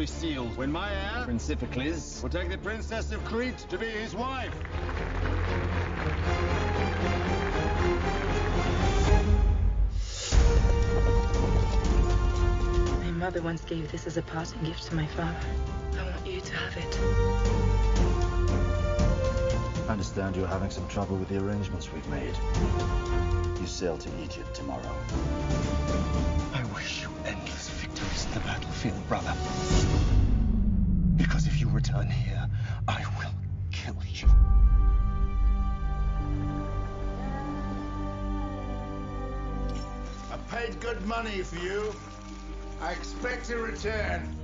be sealed when my heir, Prince Iphicles, will take the Princess of Crete to be his wife. My mother once gave this as a parting gift to my father. I want you to have it. I understand you're having some trouble with the arrangements we've made. You sail to Egypt tomorrow. I wish you endless victories in the battlefield, brother. Because if you return here, I will kill you. I paid good money for you. I expect a return.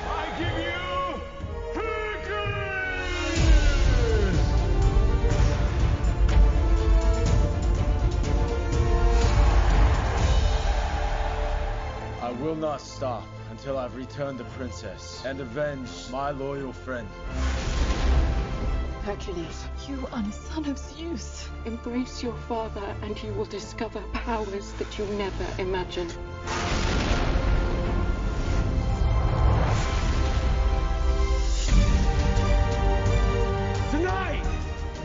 I give you Hercules! I will not stop until I've returned the princess and avenged my loyal friend. Hercules, you are the son of Zeus. Embrace your father and you will discover powers that you never imagined. Tonight,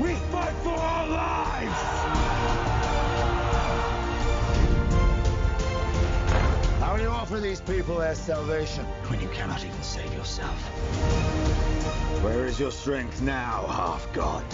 we fight for our lives! How do you offer these people their salvation? When you cannot even save yourself. Where is your strength now, half-god?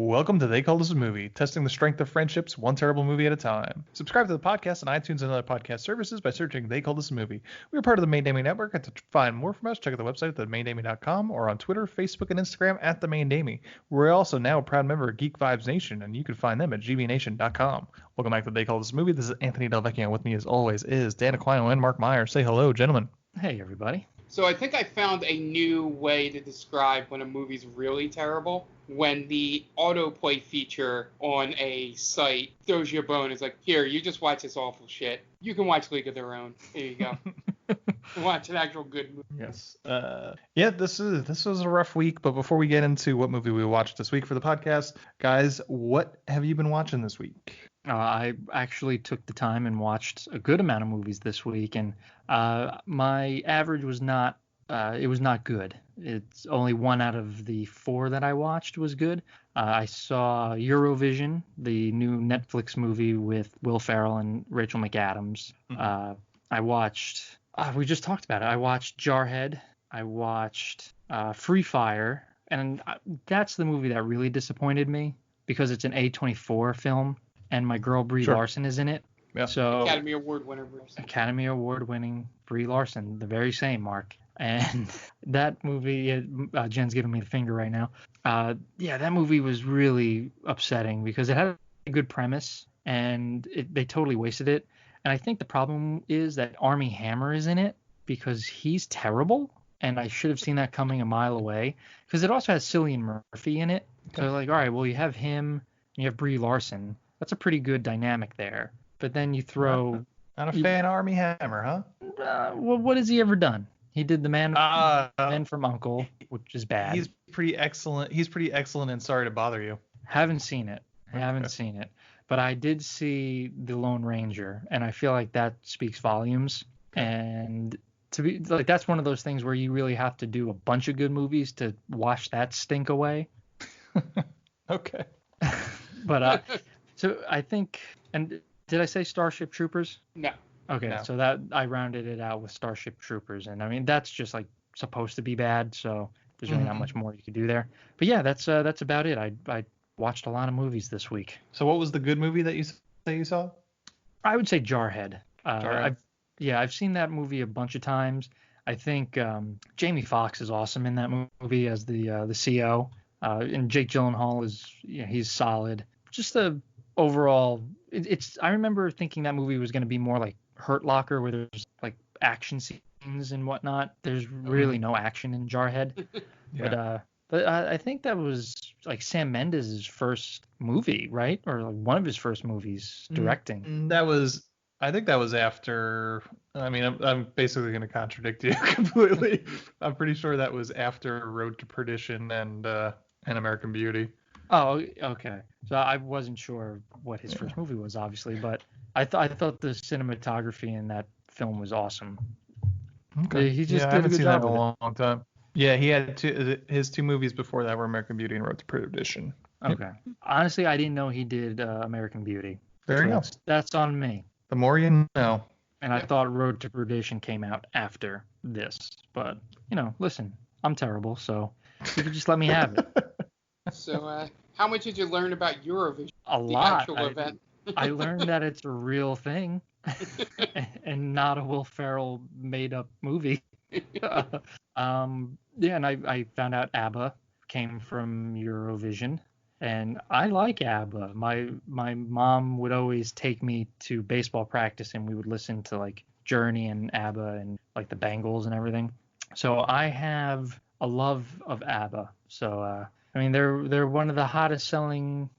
Welcome to They Called Us a Movie, testing the strength of friendships one terrible movie at a time. Subscribe to the podcast on iTunes and other podcast services by searching They Called Us a Movie. We are part of the Main Damie Network, and to find more from us, check out the website at themaindamie.com or on Twitter, Facebook, and Instagram at The Main Damie. We're also now a proud member of Geek Vibes Nation, and you can find them at gvnation.com. Welcome back to They Called Us a Movie. This is Anthony Delvecchio. With me, as always, is Dan Aquino and Mark Meyer. Say hello, gentlemen. Hey, everybody. So I think I found a new way to describe when a movie's really terrible. When the autoplay feature on a site throws you a bone, it's like, here, you just watch this awful shit. You can watch League of Their Own. There you go. Watch an actual good movie. Yes. Yeah, this was a rough week, but before we get into what movie we watched this week for the podcast, guys, what have you been watching this week? I actually took the time and watched a good amount of movies this week, and my average was not good. It's only one out of the 4 that I watched was good. I saw Eurovision, the new Netflix movie with Will Ferrell and Rachel McAdams. Mm-hmm. I watched, we just talked about it. I watched Jarhead. I watched Free Fire, and that's the movie that really disappointed me because it's an A24 film. And my girl Brie Larson is in it. Yeah. So Academy Award winning Brie Larson, the very same, Mark. And that movie, Jen's giving me the finger right now. That movie was really upsetting because it had a good premise and they totally wasted it. And I think the problem is that Armie Hammer is in it because he's terrible. And I should have seen that coming a mile away because it also has Cillian Murphy in it. So like, all right, well, you have him and you have Brie Larson. That's a pretty good dynamic there. But then you throw... Not a fan of Armie Hammer, huh? Well, what has he ever done? He did The Man from U.N.C.L.E., which is bad. He's pretty excellent. He's pretty excellent and Sorry to Bother You. Haven't seen it. But I did see The Lone Ranger, and I feel like that speaks volumes. And to be like, that's one of those things where you really have to do a bunch of good movies to wash that stink away. Okay. But... So I think, and did I say Starship Troopers? No. Okay, no. So that I rounded it out with Starship Troopers, and I mean that's just like supposed to be bad, so there's really not much more you could do there. But yeah, that's about it. I watched a lot of movies this week. So what was the good movie that you saw? I would say Jarhead. I've seen that movie a bunch of times. I think Jamie Foxx is awesome in that movie as the CO, and Jake Gyllenhaal he's solid. Just the overall, I remember thinking that movie was going to be more like Hurt Locker, where there's like action scenes scenes and whatnot. There's really no action in Jarhead. But I think that was like Sam Mendes' first movie, right? Or like one of his first movies directing. I think that was after. I mean, I'm basically going to contradict you completely. I'm pretty sure that was after Road to Perdition and American Beauty. Oh, okay. So I wasn't sure what his first movie was, obviously, but I thought the cinematography in that film was awesome. Okay. He just I did a haven't good seen that job in a with it. long time. Yeah, he had his two movies before that were American Beauty and Road to Perdition. Okay. Honestly, I didn't know he did American Beauty. There you go. That's on me. The more you know. And I thought Road to Perdition came out after this. But, listen, I'm terrible, so you can just let me have it. So, how much did you learn about Eurovision? A the lot. actual event? I learned that it's a real thing and not a Will Ferrell made-up movie. And I found out ABBA came from Eurovision. And I like ABBA. My mom would always take me to baseball practice, and we would listen to like Journey and ABBA and like the Bangles and everything. So I have a love of ABBA. So I mean, they're one of the hottest selling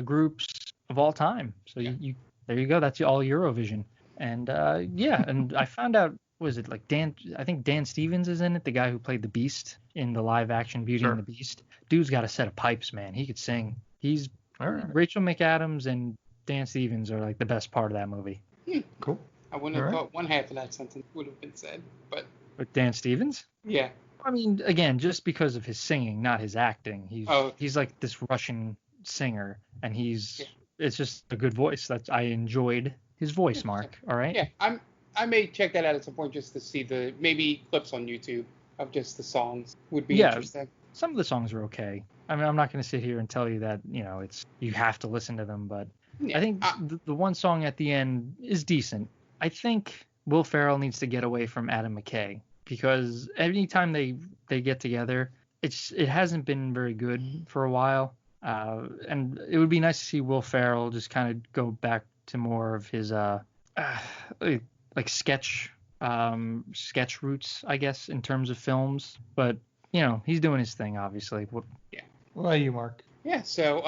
groups of all time. So you there you go. That's all Eurovision. And and I found out, was it like I think Dan Stevens is in it, the guy who played the Beast in the live action Beauty and the Beast. Dude's got a set of pipes, man. He could sing. He's Rachel McAdams and Dan Stevens are like the best part of that movie. Cool. I wouldn't have thought one half of that sentence would have been said, but. With Dan Stevens? Yeah. I mean, again, just because of his singing, not his acting. He's like this Russian singer, and it's just a good voice. I enjoyed his voice, Mark. All right. Yeah, I may check that out at some point just to see maybe clips on YouTube of just the songs would be interesting. Some of the songs are okay. I mean, I'm not going to sit here and tell you that you have to listen to them, but I think the one song at the end is decent. I think Will Ferrell needs to get away from Adam McKay, because anytime they get together, it hasn't been very good for a while. And it would be nice to see Will Ferrell just kind of go back to more of his like sketch roots, I guess, in terms of films. But he's doing his thing, obviously. Yeah. What about you, Mark? Yeah. So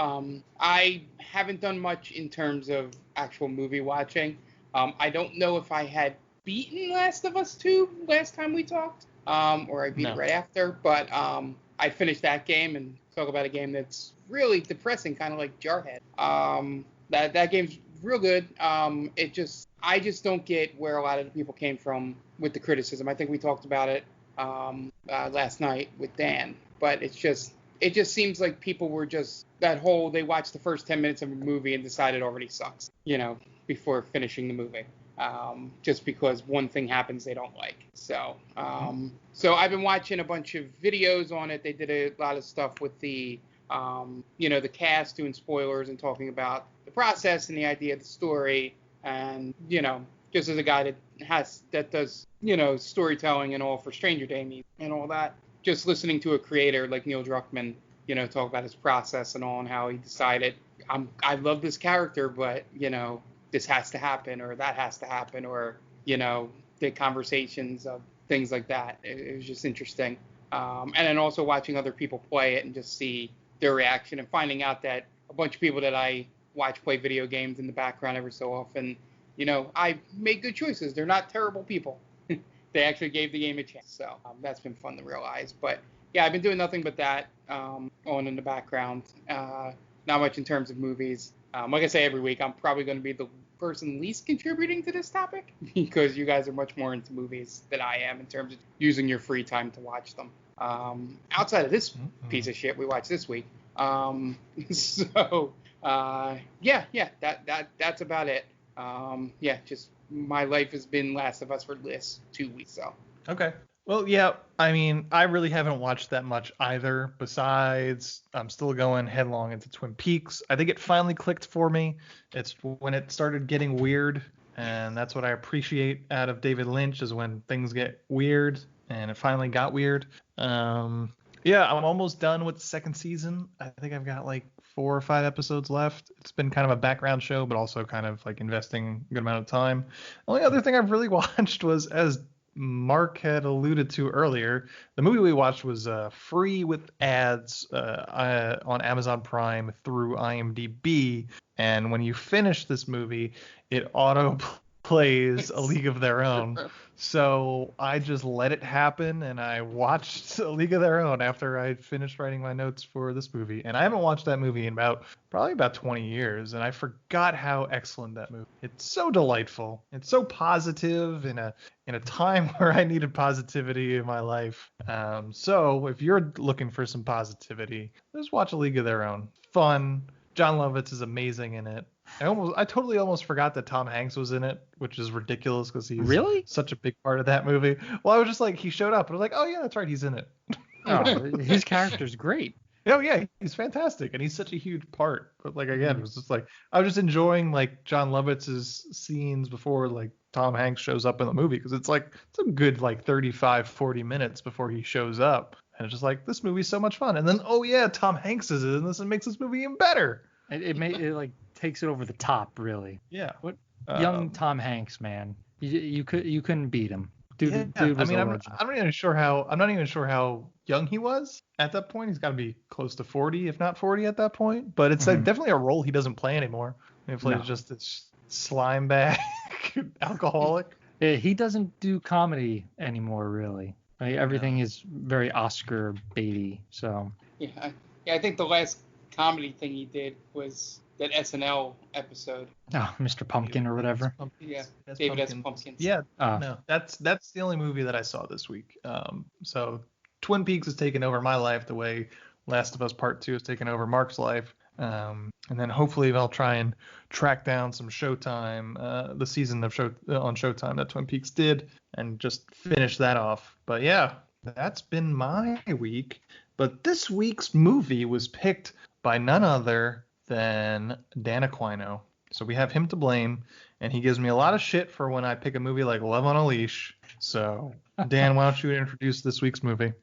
I haven't done much in terms of actual movie watching. I don't know if I had beaten Last of Us 2 last time we talked, or I beat it right after. But I finished that game and talk about a game that's really depressing, kind of like Jarhead. That game's real good. I just don't get where a lot of the people came from with the criticism. I think we talked about it last night with Dan, but it just seems like people were just they watched the first 10 minutes of a movie and decided it already sucks, before finishing the movie. Just because one thing happens they don't like. So I've been watching a bunch of videos on it. They did a lot of stuff with the the cast doing spoilers and talking about the process and the idea of the story. And just as a guy that does storytelling and all for Stranger Days and all that, just listening to a creator like Neil Druckmann talk about his process and all, and how he decided I love this character, but this has to happen or that has to happen, or the conversations of things like that. It was just interesting. And then also watching other people play it and just see their reaction, and finding out that a bunch of people that I watch play video games in the background every so often, I made good choices. They're not terrible people. They actually gave the game a chance. So that's been fun to realize. But yeah, I've been doing nothing but that on in the background. Not much in terms of movies. Like I say every week, I'm probably going to be the person least contributing to this topic, because you guys are much more into movies than I am in terms of using your free time to watch them. Outside of this piece of shit we watched this week. That's about it. Just my life has been Last of Us for this 2 weeks. So. Okay. Well, yeah, I mean, I really haven't watched that much either. Besides, I'm still going headlong into Twin Peaks. I think it finally clicked for me. It's when it started getting weird, and that's what I appreciate out of David Lynch, is when things get weird, and it finally got weird. I'm almost done with the second season. I think I've got like 4 or 5 episodes left. It's been kind of a background show, but also kind of like investing a good amount of time. The only other thing I've really watched was, as Mark had alluded to earlier, the movie we watched was free with ads on Amazon Prime through IMDb. And when you finish this movie, it auto plays A League of Their Own. So I just let it happen, and I watched A League of Their Own after I finished writing my notes for this movie. And I haven't watched that movie in probably about 20 years, and I forgot how excellent that movie. It's so delightful. It's so positive in a time where I needed positivity in my life. So if you're looking for some positivity, just watch A League of Their Own. Fun. John Lovitz is amazing in it. I totally almost forgot that Tom Hanks was in it, which is ridiculous because he's really such a big part of that movie. Well, I was just like, he showed up, and I was like, oh yeah, that's right, he's in it. Oh, his character's great. Oh yeah, he's fantastic, and he's such a huge part. But like again, it was just like I was just enjoying like John Lovitz's scenes before like Tom Hanks shows up in the movie, because it's a good like 35-40 minutes before he shows up. And it's just like, this movie's so much fun. And then, oh yeah, Tom Hanks is in this and makes this movie even better. It like takes it over the top, really. Yeah. What young Tom Hanks, man. You couldn't beat him. Dude was I'm not even sure how young he was at that point. He's got to be close to 40, if not 40 at that point. But it's definitely a role he doesn't play anymore. He plays just this slime bag alcoholic. He doesn't do comedy anymore, really. Like, everything is very Oscar baity. So I think the last comedy thing he did was that SNL episode. Oh, Mr. Pumpkin or whatever. Yeah, David S. Pumpkins. Yeah, no, that's the only movie that I saw this week. So Twin Peaks has taken over my life the way Last of Us Part 2 has taken over Mark's life. And then hopefully I'll try and track down some Showtime, the season of on Showtime that Twin Peaks did, and just finish that off. But yeah, that's been my week. But this week's movie was picked by none other than Dan Aquino. So we have him to blame, and he gives me a lot of shit for when I pick a movie like Love on a Leash. So Dan, why don't you introduce this week's movie?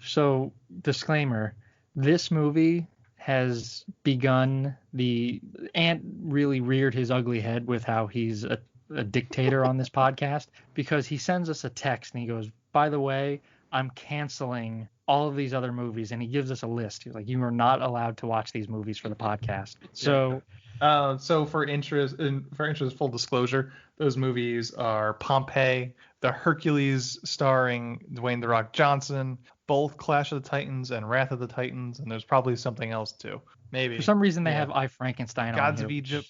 So disclaimer, this movie has begun Ant really reared his ugly head with how he's a dictator on this podcast, because he sends us a text and he goes, by the way, I'm canceling all of these other movies, and he gives us a list. He's like, you are not allowed to watch these movies for the podcast. So for interest, full disclosure, those movies are Pompeii, The Hercules starring Dwayne "The Rock" Johnson, both Clash of the Titans and Wrath of the Titans, and there's probably something else too. Maybe. For some reason they have I, Frankenstein on Gods here, of Egypt.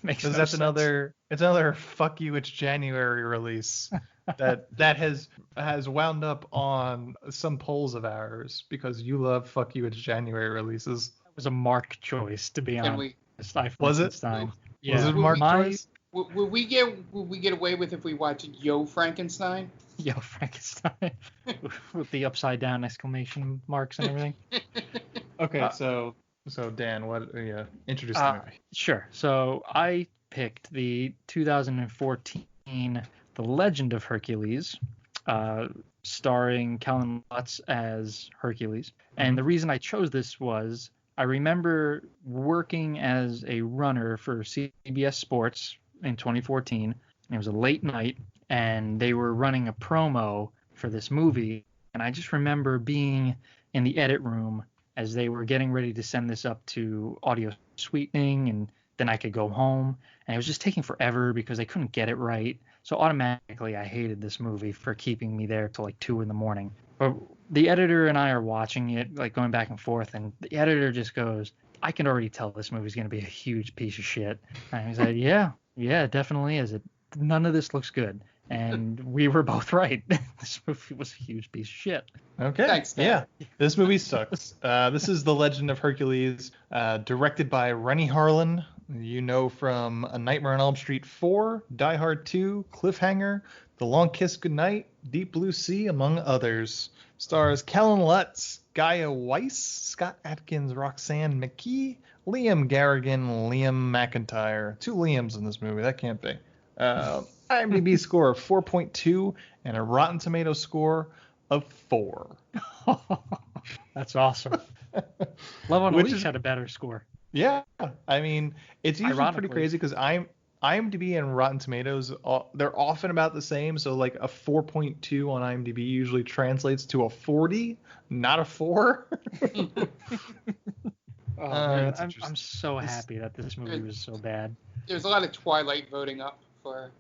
Makes Because that's another fuck you, it's January release that has wound up on some polls of ours because you love fuck you, it's January releases. That was a Mark choice, to be honest. Was it? Yeah. Was it Mark choice? Will we get away with if we watch Yo Frankenstein? Yo Frankenstein with the upside down exclamation marks and everything. Okay, so Dan, introduce the movie. Sure. So I picked the 2014 The Legend of Hercules, starring Callum Lutz as Hercules. And the reason I chose this was I remember working as a runner for CBS Sports in 2014. And it was a late night, and they were running a promo for this movie. And I just remember being in the edit room as they were getting ready to send this up to audio sweetening, and then I could go home. And it was just taking forever because they couldn't get it right. So automatically I hated this movie for keeping me there till like 2 a.m. But the editor and I are watching it, like going back and forth, and the editor just goes, I can already tell this movie's going to be a huge piece of shit. And he said, yeah, it definitely is. None of this looks good. And we were both right. This movie was a huge piece of shit. Okay. Thanks, Dan. Yeah. This movie sucks. This is The Legend of Hercules, directed by Rennie Harlan. You know from A Nightmare on Elm Street 4, Die Hard 2, Cliffhanger, The Long Kiss Goodnight, Deep Blue Sea, among others. Stars Callum Lutz, Gaia Weiss, Scott Adkins, Roxanne McKee, Liam Garrigan, Liam McIntyre. 2 Liams in this movie. That can't be. IMDb score of 4.2 and a Rotten Tomatoes score of 4. That's awesome. Love on a Leash had a better score. Yeah, I mean, it's usually pretty crazy because I'm IMDb and Rotten Tomatoes, they're often about the same. So like a 4.2 on IMDb usually translates to a 40, not a 4. Oh, man, I'm so happy that this movie was so bad. There's a lot of Twilight voting up for.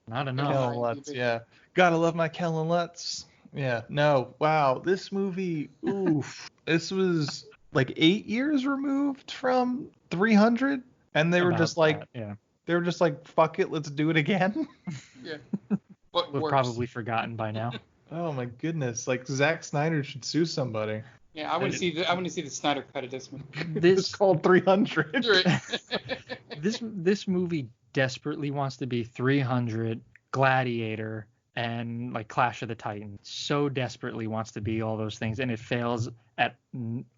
Not enough. Kellen Lutz, yeah. Gotta love my Kellen Lutz. Yeah, no, wow. This movie, oof. This was like 8 years removed from 300, and they were just like, they were just like, fuck it, let's do it again. Yeah. But we're probably forgotten by now. Oh my goodness! Like Zack Snyder should sue somebody. Yeah, I want to see the Snyder cut of this movie. This called 300. This movie desperately wants to be 300, Gladiator, and like Clash of the Titans. So desperately wants to be all those things, and it fails at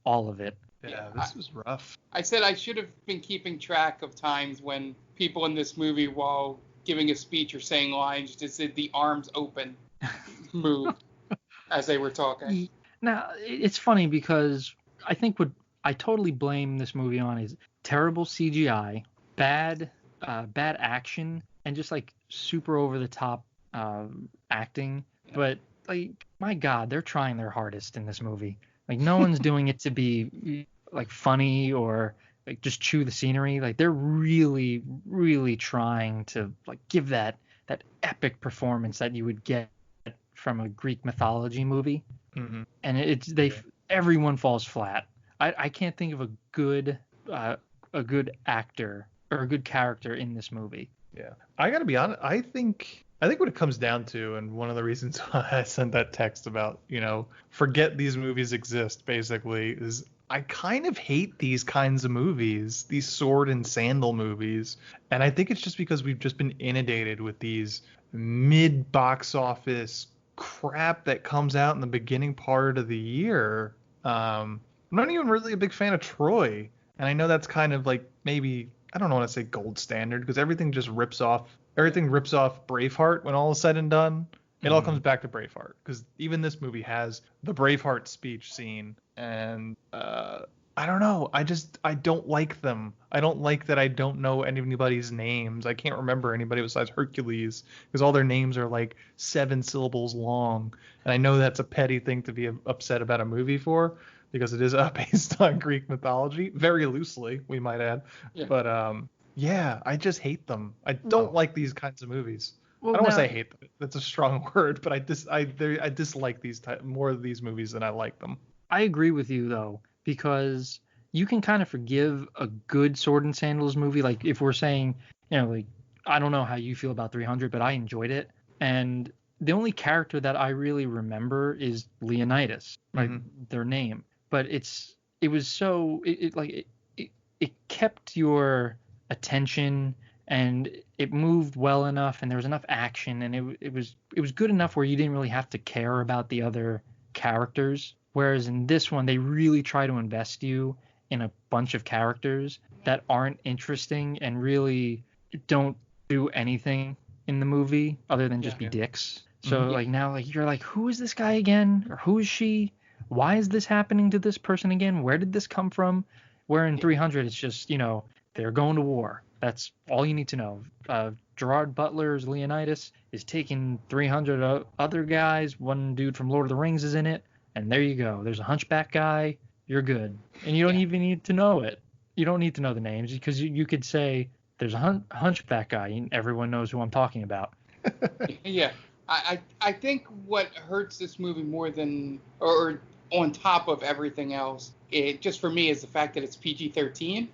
all of it. Yeah, this was rough. I said I should have been keeping track of times when people in this movie, while giving a speech or saying lines, just did the arms open move as they were talking. Now, it's funny because I think what I totally blame this movie on is terrible CGI, bad action, and just like super over the top acting. But like, my God, they're trying their hardest in this movie. Like, no one's doing it to be like funny or like just chew the scenery. Like, they're really, really trying to like give that epic performance that you would get from a Greek mythology movie. Mm-hmm. And everyone falls flat. I can't think of a good actor or a good character in this movie. Yeah, I gotta be honest. I think what it comes down to, and one of the reasons why I sent that text about, forget these movies exist, basically, is I kind of hate these kinds of movies, these sword and sandal movies. And I think it's just because we've just been inundated with these mid box office crap that comes out in the beginning part of the year. I'm not even really a big fan of Troy. And I know that's kind of like maybe, I don't want to say gold standard, because everything rips off Braveheart when all is said and done. It all comes back to Braveheart, because even this movie has the Braveheart speech scene, and I don't know. I don't like them. I don't like that I don't know anybody's names. I can't remember anybody besides Hercules, because all their names are like 7 syllables long. And I know that's a petty thing to be upset about a movie for, because it is based on Greek mythology, very loosely, we might add. Yeah. But yeah, I just hate them. I don't like these kinds of movies. Well, I don't want to say hate them. That's a strong word, but I dislike more of these movies than I like them. I agree with you though, because you can kind of forgive a good sword and sandals movie. Like if we're saying, like, I don't know how you feel about 300, but I enjoyed it. And the only character that I really remember is Leonidas, like their name. But it kept your attention, and it moved well enough, and there was enough action, and it was good enough where you didn't really have to care about the other characters. Whereas in this one, they really try to invest you in a bunch of characters that aren't interesting and really don't do anything in the movie other than just be dicks. So like now, like you're like, who is this guy again? Or who is she? Why is this happening to this person again? Where did this come from? Where in 300, it's just, they're going to war. That's all you need to know. Gerard Butler's Leonidas is taking 300 other guys. One dude from Lord of the Rings is in it. And there you go. There's a hunchback guy. You're good. And you don't even need to know it. You don't need to know the names, because you could say there's a hunchback guy and everyone knows who I'm talking about. Yeah. I think what hurts this movie more than, or on top of everything else, it just for me is the fact that it's PG-13.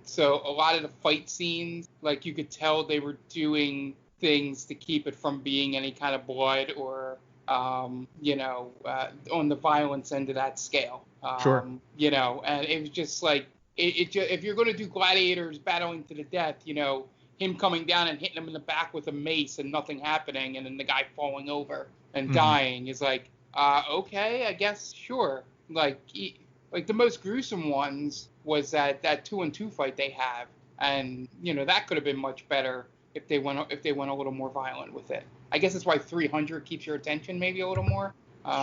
So a lot of the fight scenes, like you could tell they were doing things to keep it from being any kind of blood or on the violence end of that scale. Sure. And it was just like, if you're going to do gladiators battling to the death, him coming down and hitting him in the back with a mace and nothing happening, and then the guy falling over and dying is like, okay, I guess, sure. Like the most gruesome ones was that 2-on-2 fight they have, and that could have been much better if they went a little more violent with it. I guess that's why 300 keeps your attention maybe a little more.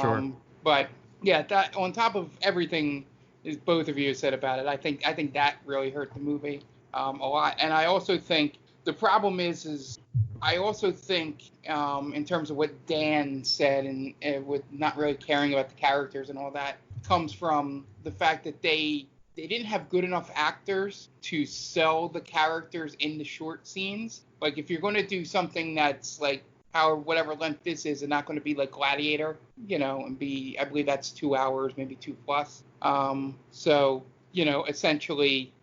Sure. But yeah, that on top of everything is both of you said about it, I think that really hurt the movie a lot. And I also think The problem is I also think, in terms of what Dan said, and with not really caring about the characters and all that, comes from the fact that they didn't have good enough actors to sell the characters in the short scenes. Like, if you're going to do something that's like whatever length this is, and not going to be like Gladiator, and be, I believe that's 2 hours, maybe 2+. So, essentially,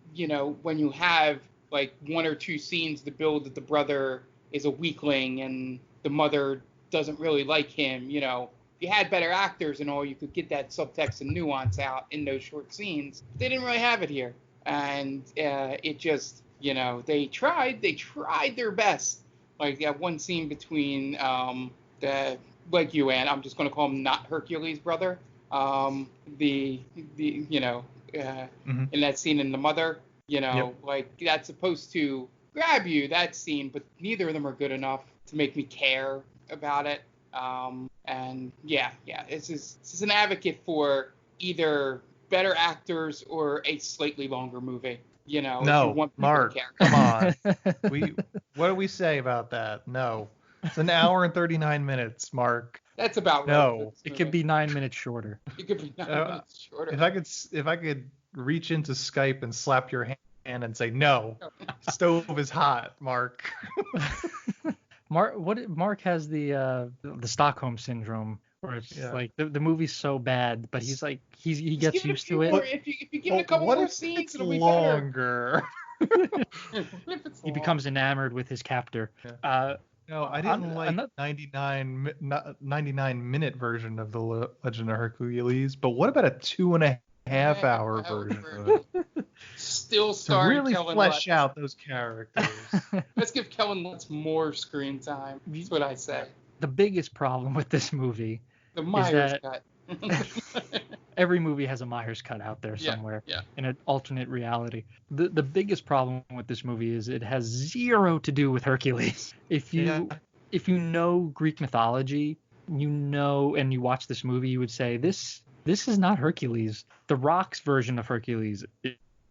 when you have like 1 or 2 scenes to build that the brother is a weakling and the mother doesn't really like him, if you had better actors and all, you could get that subtext and nuance out in those short scenes. They didn't really have it here. And it just, they tried their best. Like that one scene between like you and I'm just going to call him not Hercules' brother. In that scene in The Mother, like that's supposed to grab you, that scene, but neither of them are good enough to make me care about it. And this is an advocate for either better actors or a slightly longer movie. No, Mark, come on. What do we say about that? No, it's an hour and 39 minutes, Mark. That's about right. No, it could be 9 minutes shorter. It could be 9 minutes shorter. If I could reach into Skype and slap your hand and say no, stove is hot, Mark. Mark has the Stockholm syndrome, where it's like the movie's so bad, but he's like he gets used to it. If you give it a couple more scenes, it'll be longer. He becomes enamored with his captor. No, I didn't like 99-minute version of the Legend of Hercules, but what about a 2.5-hour version of it? Still starring to really Kellen flesh Lutz. out those characters. Let's give Kellen Lutz more screen time. That's what I say. The biggest problem with this movie, the Myers cut. Every movie has a Myers cut out there somewhere in an alternate reality. The biggest problem with this movie is it has zero to do with Hercules. If you know Greek mythology, and you watch this movie, you would say this is not Hercules. The Rock's version of Hercules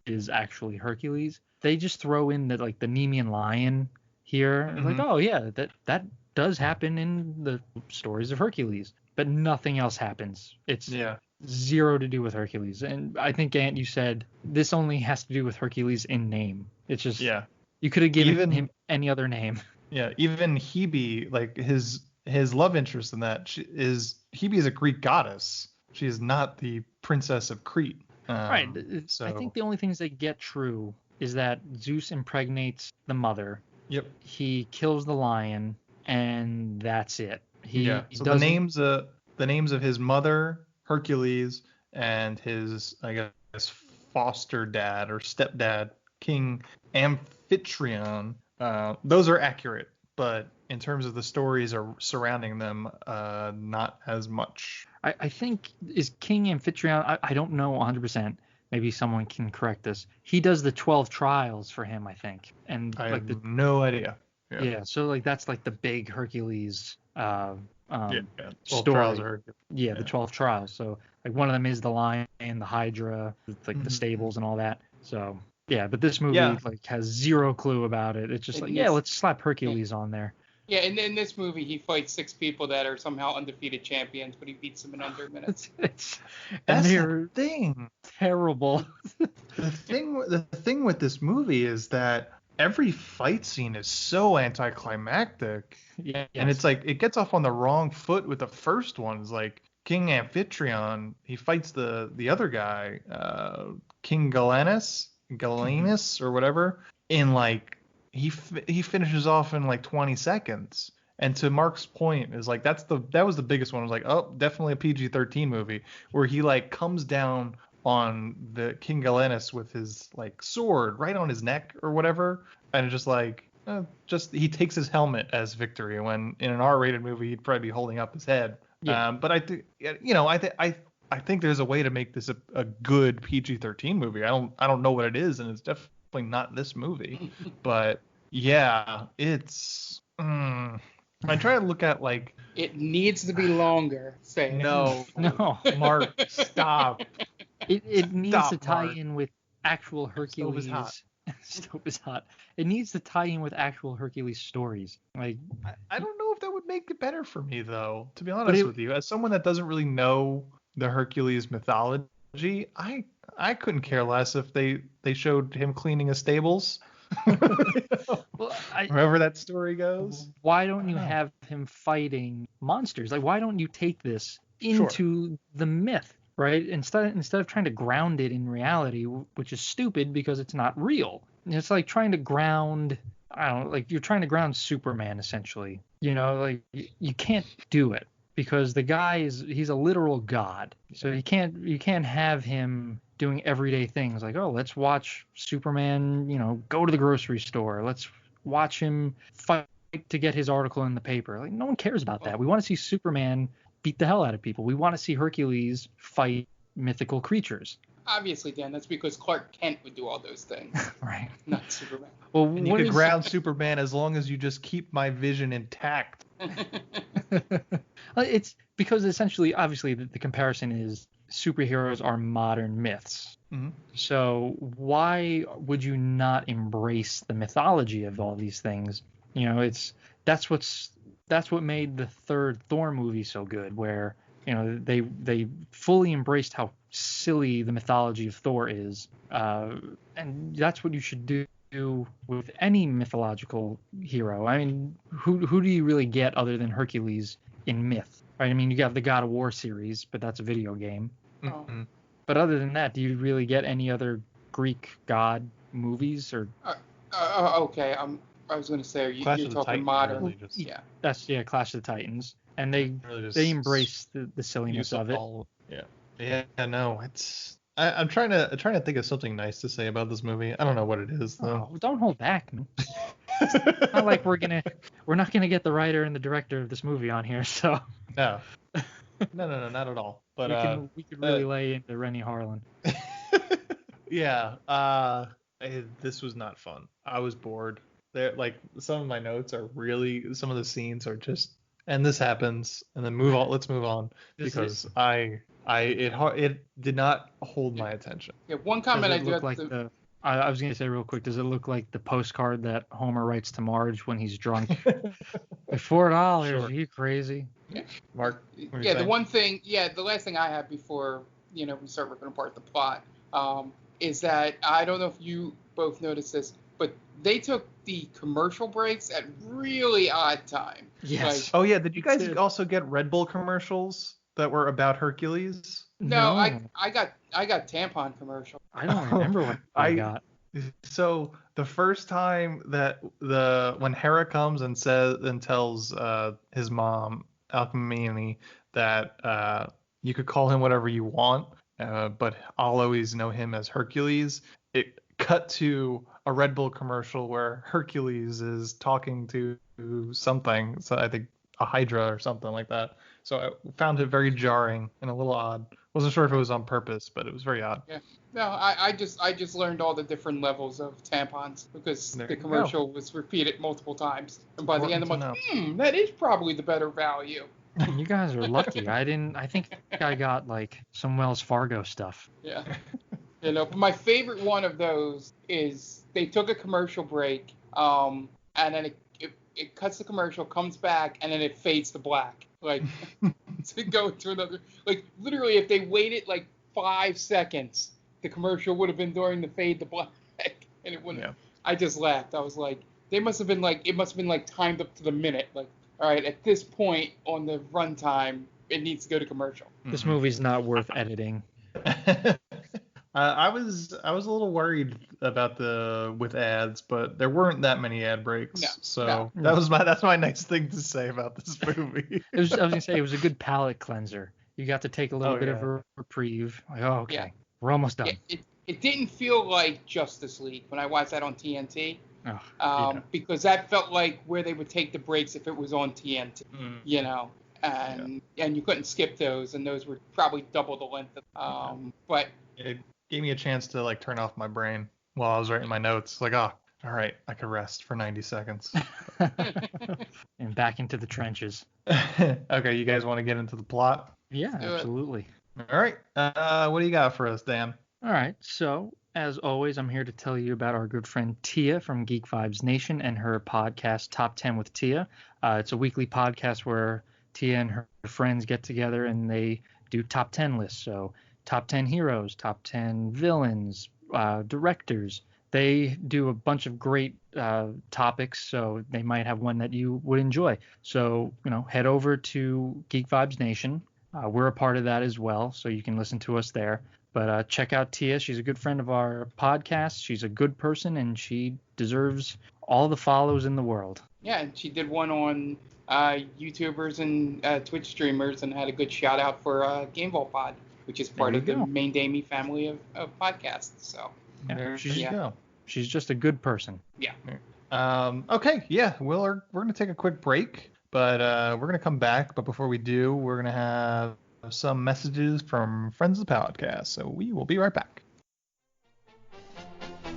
is actually Hercules. They just throw in the Nemean lion here. Mm-hmm. Like, oh yeah, that does happen in the stories of Hercules, but nothing else happens. It's zero to do with Hercules. And I think, Ant, you said this only has to do with Hercules in name. It's just you could have given him any other name. Yeah, even Hebe, like his love interest in that Hebe is a Greek goddess. She is not the princess of Crete. Right. So I think the only things they get true is that Zeus impregnates the mother. Yep. He kills the lion, and that's it. So the names of his mother, Hercules, and his, I guess, foster dad or stepdad, King Amphitryon, those are accurate, but in terms of the stories surrounding them, not as much. I think is King Amphitryon. I don't know 100%. Maybe someone can correct this. He does the 12 trials for him, I think. And I have no idea. Yeah. So that's like the big Hercules. 12 story. trials of Hercules. Yeah, the 12 trials. So like one of them is the lion, the Hydra, like the stables and all that. So yeah, but this movie has zero clue about it. It's just let's slap Hercules on there. Yeah, and in this movie, he fights 6 people that are somehow undefeated champions, but he beats them in under minutes. That's the thing. Terrible. The thing with this movie is that every fight scene is so anticlimactic. Yeah, and it's like it gets off on the wrong foot with the first one. It's like King Amphitryon, he fights the other guy, King Galenus or whatever, in like he finishes off in like 20 seconds. And to Mark's point is like that was the biggest one. It was like, oh, definitely a PG-13 movie where he like comes down on the King Galenus with his like sword right on his neck or whatever, and it's just like he takes his helmet as victory, when in an R-rated movie he'd probably be holding up his head. But I think I think there's a way to make this a good PG-13 movie. I don't know what it is, and it's definitely not this movie. But yeah, it's I try to look at like it needs to be longer. Say no, Mark, stop. It needs to tie in with actual Hercules Stove is hot. It needs to tie in with actual Hercules stories. Like, I don't know if that would make it better for me, though, to be honest with you. As someone that doesn't really know the Hercules mythology, I couldn't care less if they showed him cleaning his stables. well, Wherever that story goes. Why don't you have him fighting monsters? Like, why don't you take this into the myth, right? Instead of trying to ground it in reality, which is stupid because it's not real. It's like trying to ground, I don't know, like you're trying to ground Superman essentially. You know, like you can't do it because the guy he's a literal god. So you can't have him doing everyday things like, oh, let's watch Superman, you know, go to the grocery store. Let's watch him fight to get his article in the paper. Like, no one cares about that. We want to see Superman beat the hell out of people. We want to see Hercules fight mythical creatures. Obviously, Dan, that's because Clark Kent would do all those things. Right. Not Superman. Well, and you could ground Superman as long as you just keep my vision intact. It's because essentially, obviously, the comparison is superheroes are modern myths. Mm-hmm. So why would you not embrace the mythology of all these things? You know, that's what made the third Thor movie so good, where, you know, they fully embraced how silly the mythology of Thor is, and that's what you should do with any mythological hero. I mean, who do you really get other than Hercules in myth? Right? I mean, you have the God of War series, but that's a video game. Mm-hmm. But other than that, do you really get any other Greek god movies or? Okay, I was going to say, you're talking modern. Really just, yeah. That's Clash of the Titans, and they embrace the silliness of it. Yeah, no, it's. I'm trying to think of something nice to say about this movie. I don't know what it is though. Oh, don't hold back. It's not like we're not gonna get the writer and the director of this movie on here, so. No, not at all. But we could really lay into Rennie Harlan. Yeah, this was not fun. I was bored. Like some of my notes are really, some of the scenes are just, and this happens, and then move on. Let's move on because it did not hold my attention. Yeah, one comment I do have like I was going to say real quick, does it look like the postcard that Homer writes to Marge when he's drunk? $4, sure. Are you crazy? Yeah. Mark? Yeah, the one thing, the last thing I have before, we start ripping apart the plot, is that, I don't know if you both noticed this, but they took the commercial breaks at really odd time. Yes. Oh yeah, did you guys also get Red Bull commercials that were about Hercules? No. I got tampon commercial. I don't remember what I got. So the first time that when Hera comes and tells his mom Alcmene that you could call him whatever you want, but I'll always know him as Hercules. It cut to a Red Bull commercial where Hercules is talking to something. So I think a Hydra or something like that. So I found it very jarring and a little odd. Wasn't sure if it was on purpose, but it was very odd. Yeah. No, I just learned all the different levels of tampons because the commercial was repeated multiple times. And by the end I'm like, that is probably the better value. You guys are lucky. I think I got like some Wells Fargo stuff. Yeah. But my favorite one of those is they took a commercial break, and then it cuts the commercial, comes back, and then it fades to black. Like, to go to another. Like, literally, if they waited like 5 seconds, the commercial would have been during the fade to black, and it wouldn't. Yeah. I just laughed. I was like, it must have been like timed up to the minute. Like, all right, at this point on the runtime, it needs to go to commercial. This movie's not worth editing. I was a little worried about with ads, but there weren't that many ad breaks. No. That's my next thing to say about this movie. I was gonna say it was a good palate cleanser. You got to take a little bit of a reprieve. Like, okay, we're almost done. It didn't feel like Justice League when I watched that on TNT. Oh, because that felt like where they would take the breaks if it was on TNT, and you couldn't skip those, and those were probably double the length of, but it gave me a chance to like turn off my brain while I was writing my notes. Like, all right, I could rest for 90 seconds. And back into the trenches. Okay, you guys want to get into the plot? Yeah, absolutely. All right. What do you got for us, Dan? All right. So As always, I'm here to tell you about our good friend Tia from Geek Vibes Nation and her podcast, Top 10 with Tia. It's a weekly podcast where Tia and her friends get together and they do top 10 lists. So top 10 heroes, top 10 villains, directors. They do a bunch of great topics, so they might have one that you would enjoy. So, head over to Geek Vibes Nation. We're a part of that as well, so you can listen to us there. But check out Tia. She's a good friend of our podcast. She's a good person, and she deserves all the follows in the world. Yeah, and she did one on YouTubers and Twitch streamers and had a good shout out for Game Vault Pod, which is part of the Main Damie family of podcasts. So there you go. She's just a good person. Yeah. Okay. Yeah. We're going to take a quick break, but we're going to come back. But before we do, we're going to have some messages from friends of the podcast. So we will be right back.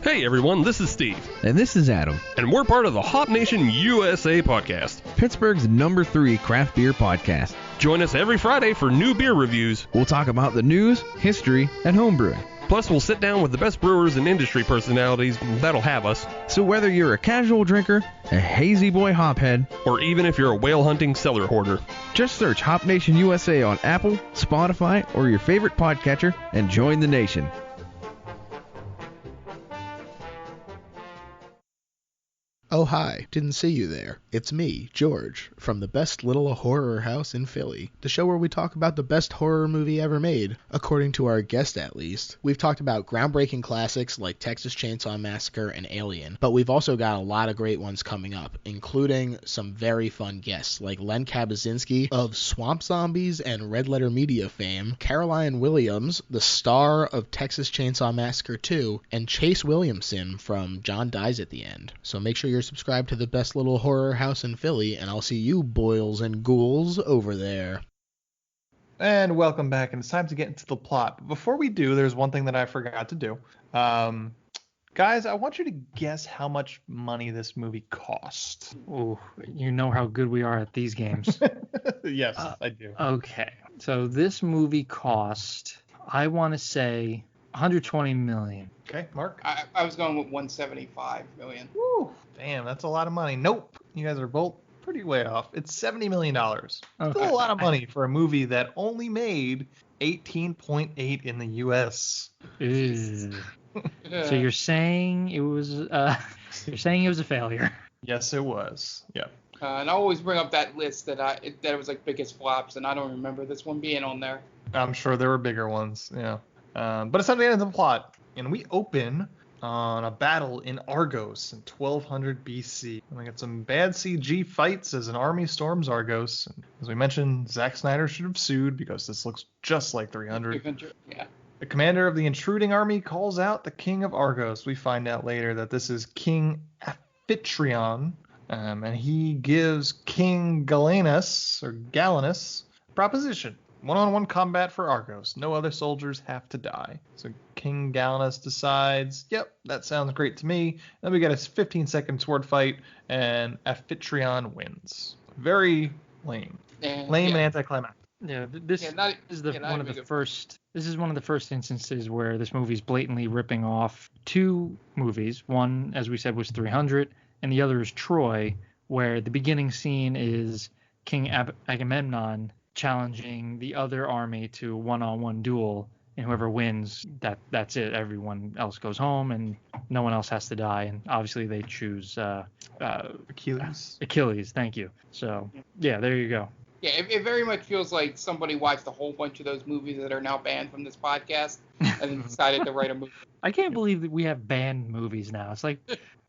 Hey everyone, this is Steve. And this is Adam. And we're part of the Hop Nation USA podcast, Pittsburgh's #3 craft beer podcast. Join us every Friday for new beer reviews. We'll talk about the news, history, and homebrewing. Plus, we'll sit down with the best brewers and industry personalities that'll have us. So whether you're a casual drinker, a hazy boy hophead, or even if you're a whale hunting cellar hoarder, just search Hop Nation USA on Apple, Spotify, or your favorite podcatcher and join the nation. Oh hi, didn't see you there. It's me, George, from the best little horror house in Philly, the show where we talk about the best horror movie ever made, according to our guest at least. We've talked about groundbreaking classics like Texas Chainsaw Massacre and Alien, but we've also got a lot of great ones coming up, including some very fun guests like Len Kabaczynski of Swamp Zombies and Red Letter Media fame, Caroline Williams, the star of Texas Chainsaw Massacre 2, and Chase Williamson from John Dies at the End. So make sure you're subscribed to the best little horror house in Philly, and I'll see you boils and ghouls over there. And welcome back, and it's time to get into the plot. But before we do, there's one thing that I forgot to do. Guys, I want you to guess how much money this movie cost. Oh, you know how good we are at these games. Yes, I do. Okay, so this movie cost, I want to say, $120 million. Okay, Mark? I was going with $175 million. Woo, damn, that's a lot of money. Nope, you guys are both pretty way off. It's $70 million. Okay. Still a lot of money for a movie that only made 18.8 in the U.S. So you're saying it was a failure? Yes, it was. Yeah. And I always bring up that list that it was like biggest flops, and I don't remember this one being on there. I'm sure there were bigger ones. Yeah. But it's time to get into the plot, and we open on a battle in Argos in 1200 BC. And we get some bad CG fights as an army storms Argos. And as we mentioned, Zack Snyder should have sued because this looks just like 300. Yeah. The commander of the intruding army calls out the king of Argos. We find out later that this is King Amphitryon, and he gives King Galenus a proposition. One-on-one combat for Argos. No other soldiers have to die. So King Galenus decides, yep, that sounds great to me. Then we get a 15-second sword fight, and Amphitryon wins. Very lame. And anticlimactic. Yeah, this is one of the first instances where this movie's blatantly ripping off two movies. One, as we said, was 300, and the other is Troy, where the beginning scene is King Agamemnon challenging the other army to a one-on-one duel, and whoever wins, that's it. Everyone else goes home, and no one else has to die. And obviously, they choose Achilles. Achilles, thank you. So yeah, there you go. Yeah, it very much feels like somebody watched a whole bunch of those movies that are now banned from this podcast and then decided to write a movie. I can't believe that we have banned movies now. It's like,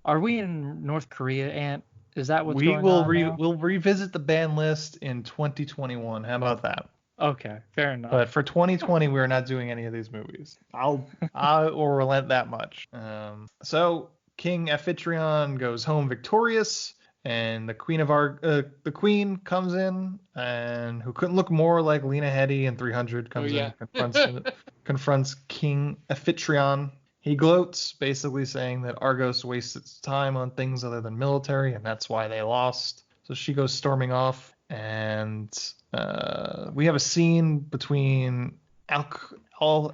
are we in North Korea, Ant? Is that what's going on now? We'll revisit the ban list in 2021. How about that? Okay, fair enough. But for 2020, we're not doing any of these movies. I will relent that much. So King Amphitryon goes home victorious, and the queen comes in, and who couldn't look more like Lena Headey in 300 comes in, confronts King Amphitryon. He gloats, basically saying that Argos wastes its time on things other than military, and that's why they lost. So she goes storming off, and we have a scene between Alcmene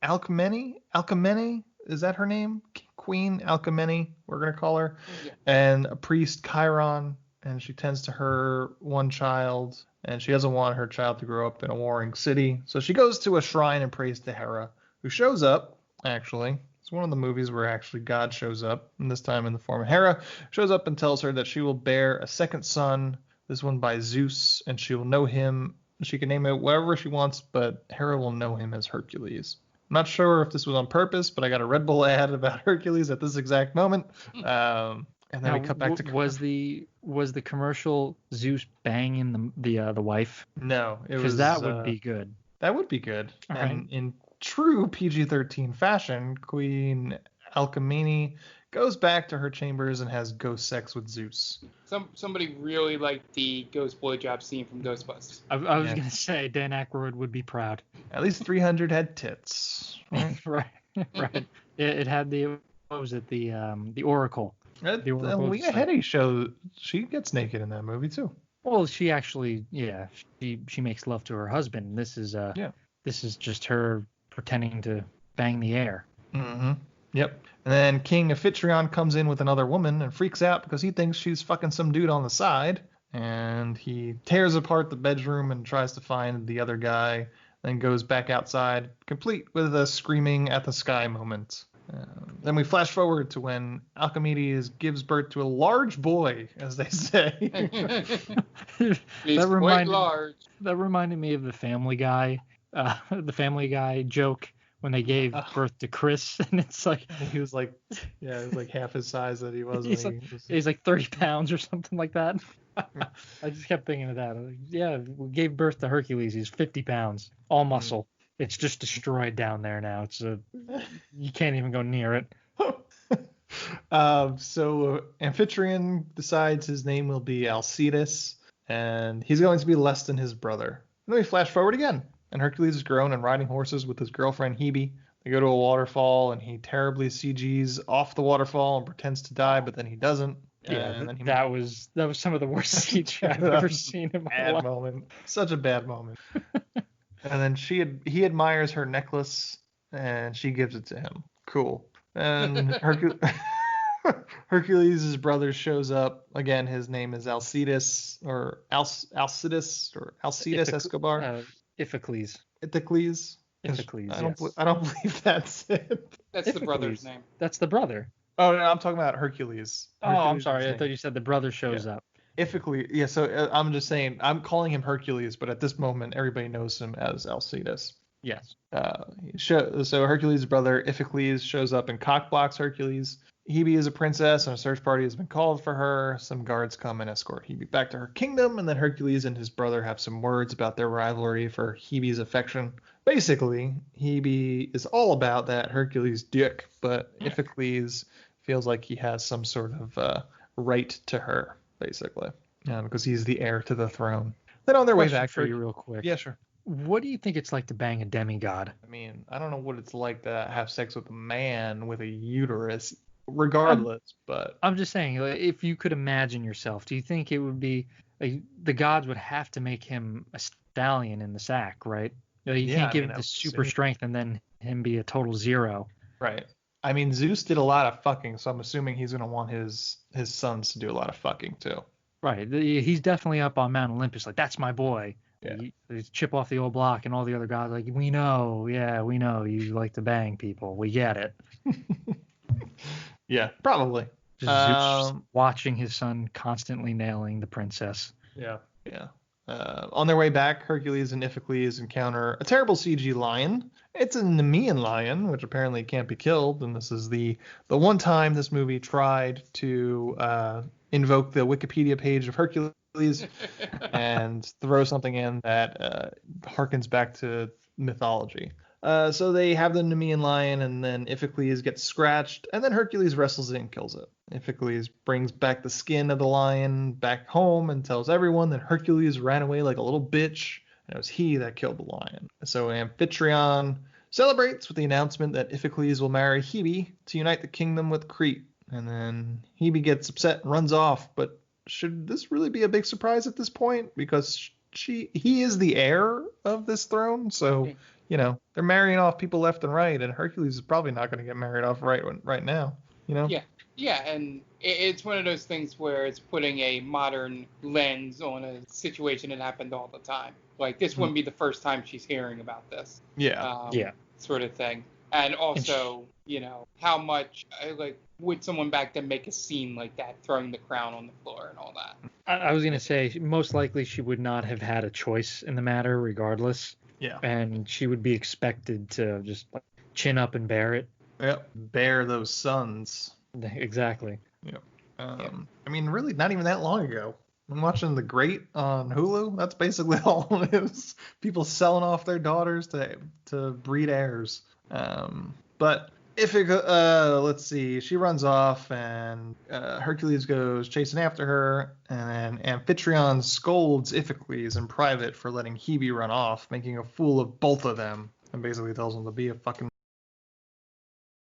Alcmene, is that her name? Queen Alcmene, we're going to call her. Yeah. And a priest, Chiron, and she tends to her one child, and she doesn't want her child to grow up in a warring city. So she goes to a shrine and prays to Hera, who shows up, actually. It's one of the movies where actually God shows up, and this time in the form of Hera, shows up and tells her that she will bear a second son, this one by Zeus, and she will know him. She can name it whatever she wants, but Hera will know him as Hercules. I'm not sure if this was on purpose, but I got a Red Bull ad about Hercules at this exact moment. And then now, we cut back to was the commercial Zeus banging the wife? No, it was, because that would be good. That would be good. All and right. in true PG-13 fashion, Queen Alcmene goes back to her chambers and has ghost sex with Zeus. Somebody really liked the ghost blowjob scene from Ghostbusters. I was gonna say Dan Aykroyd would be proud. At least 300 had tits. Right. right. It had the the Oracle. The Lena Headey show. She gets naked in that movie too. Well, she actually, she makes love to her husband. This is just her pretending to bang the air. Mm-hmm. Yep. And then King Amphitryon comes in with another woman and freaks out because he thinks she's fucking some dude on the side. And he tears apart the bedroom and tries to find the other guy, then goes back outside, complete with a screaming at the sky moment. Then we flash forward to when Alcimedes gives birth to a large boy, as they say. He's quite large. That reminded me of the Family Guy joke when they gave birth to Chris, and it's like he was like half his size that he was. He's like 30 pounds or something like that. I just kept thinking of that. We gave birth to Hercules. He's 50 pounds, all muscle. It's just destroyed down there now. You can't even go near it. So Amphitryon decides his name will be Alcides, and he's going to be less than his brother. And then we flash forward again, and Hercules is grown and riding horses with his girlfriend Hebe. They go to a waterfall, and he terribly CGs off the waterfall and pretends to die, but then he doesn't. Yeah, and then that was some of the worst CG I've ever seen in my life. Moment. Such a bad moment. And then he admires her necklace, and she gives it to him. Cool. And Hercules' brother shows up. Again, his name is Alcides Escobar. Iphicles. Iphicles. I don't believe that's it. That's the brother's name. That's the brother. Oh, no, I'm talking about Hercules. I'm sorry. I thought you said the brother shows up. Iphicles. Yeah, so I'm just saying, I'm calling him Hercules, but at this moment, everybody knows him as Alcides. Yes. So Hercules' brother Iphicles shows up and cockblocks Hercules. Hebe is a princess, and a search party has been called for her. Some guards come and escort Hebe back to her kingdom, and then Hercules and his brother have some words about their rivalry for Hebe's affection. Basically, Hebe is all about that Hercules dick, but Iphicles feels like he has some sort of right to her, basically, because he's the heir to the throne. Then on their way back for you real quick. Yeah, sure. What do you think it's like to bang a demigod? I mean, I don't know what it's like to have sex with a man with a uterus, regardless, but I'm just saying, if you could imagine yourself, do you think it would be like the gods would have to make him a stallion in the sack, right? You can't give him the super strength and then him be a total zero. Right. I mean, Zeus did a lot of fucking, so I'm assuming he's going to want his sons to do a lot of fucking too. Right. He's definitely up on Mount Olympus, like, that's my boy. Yeah. He's chip off the old block, and all the other gods like, we know you like to bang people. We get it. Yeah, probably. Zeus watching his son constantly nailing the princess. Yeah. On their way back, Hercules and Iphicles encounter a terrible CG lion. It's a Nemean lion, which apparently can't be killed, and this is the one time this movie tried to invoke the Wikipedia page of Hercules and throw something in that harkens back to mythology. So they have the Nemean lion, and then Iphicles gets scratched, and then Hercules wrestles it and kills it. Iphicles brings back the skin of the lion back home and tells everyone that Hercules ran away like a little bitch, and it was he that killed the lion. So Amphitryon celebrates with the announcement that Iphicles will marry Hebe to unite the kingdom with Crete. And then Hebe gets upset and runs off, but should this really be a big surprise at this point? Because he is the heir of this throne, so you know, they're marrying off people left and right, and Hercules is probably not going to get married off right now, you know? Yeah, and it's one of those things where it's putting a modern lens on a situation that happened all the time. Like, this wouldn't be the first time she's hearing about this. Sort of thing. And also, you know, how much, like, would someone back then make a scene like that, throwing the crown on the floor and all that? I was going to say, most likely she would not have had a choice in the matter regardless. Yeah. And she would be expected to just like, chin up and bear it. Yep. Bear those sons. Exactly. Yep. I mean, really, not even that long ago. I'm watching The Great on Hulu. That's basically all it is. People selling off their daughters to breed heirs. But if it let's see, she runs off and Hercules goes chasing after her, and then Amphitryon scolds Iphicles in private for letting Hebe run off, making a fool of both of them, and basically tells him to be a fucking